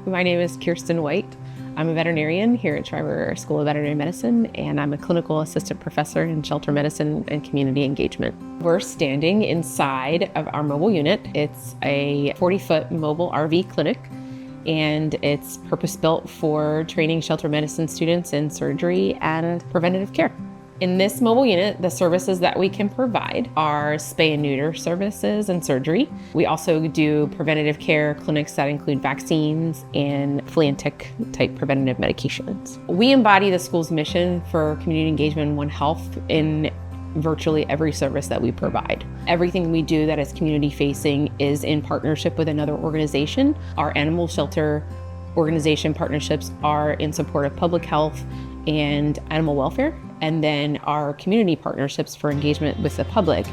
My name is Kirsten White. I'm a veterinarian here at Shreiber School of Veterinary Medicine, and I'm a clinical assistant professor in shelter medicine and community engagement. We're standing inside of our mobile unit. It's a 40-foot mobile RV clinic, and it's purpose-built for training shelter medicine students in surgery and preventative care. In this mobile unit, the services that we can provide are spay and neuter services and surgery. We also do preventative care clinics that include vaccines and flea and tick type preventative medications. We embody the school's mission for community engagement and One Health in virtually every service that we provide. Everything we do that is community facing is in partnership with another organization. Our animal shelter organization partnerships are in support of public health and animal welfare. And then our community partnerships for engagement with the public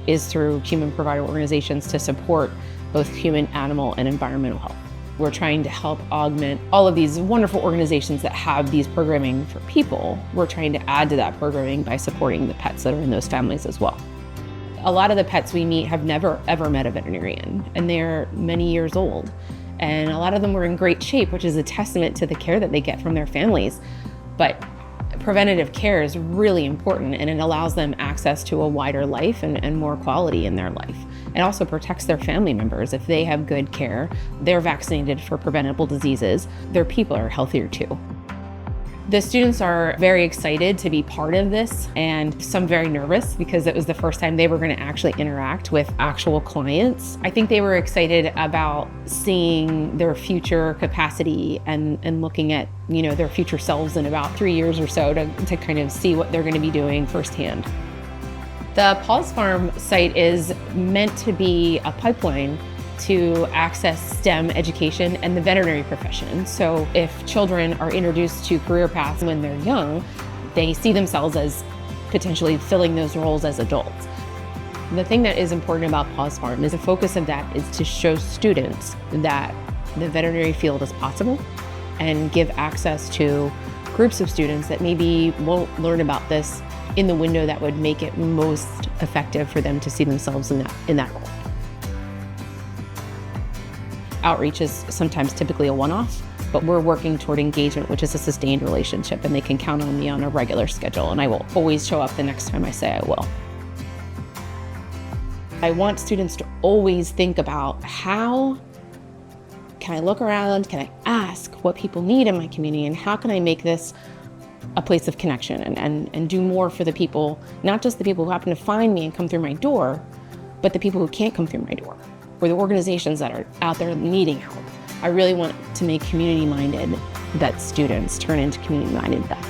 is through human provider organizations to support both human, animal, and environmental health. We're trying to help augment all of these wonderful organizations that have these programming for people. We're trying to add to that programming by supporting the pets that are in those families as well. A lot of the pets we meet have never, ever met a veterinarian, and they're many years old. And a lot of them were in great shape, which is a testament to the care that they get from their families. But preventative care is really important, and it allows them access to a wider life and more quality in their life. It also protects their family members. If they have good care, they're vaccinated for preventable diseases, their people are healthier too. The students are very excited to be part of this, and some very nervous because it was the first time they were going to actually interact with actual clients. I think they were excited about seeing their future capacity and looking at, their future selves in about 3 years or so to kind of see what they're going to be doing firsthand. The PAWS Farm site is meant to be a pipeline to access STEM education and the veterinary profession. So if children are introduced to career paths when they're young, they see themselves as potentially filling those roles as adults. The thing that is important about PAWS Farm is the focus of that is to show students that the veterinary field is possible and give access to groups of students that maybe won't learn about this in the window that would make it most effective for them to see themselves in that role. Outreach is sometimes typically a one-off, but we're working toward engagement, which is a sustained relationship, and they can count on me on a regular schedule, and I will always show up the next time I say I will. I want students to always think about, how can I look around, can I ask what people need in my community, and how can I make this a place of connection and do more for the people, not just the people who happen to find me and come through my door, but the people who can't come through my door, or the organizations that are out there needing help. I really want to make community-minded vet students turn into community-minded vets.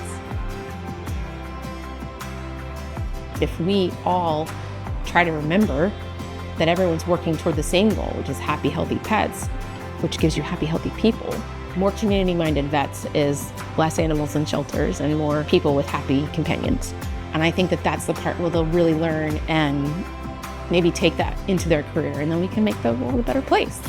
If we all try to remember that everyone's working toward the same goal, which is happy, healthy pets, which gives you happy, healthy people, more community-minded vets is less animals in shelters and more people with happy companions. And I think that that's the part where they'll really learn and maybe take that into their career, and then we can make the world a better place.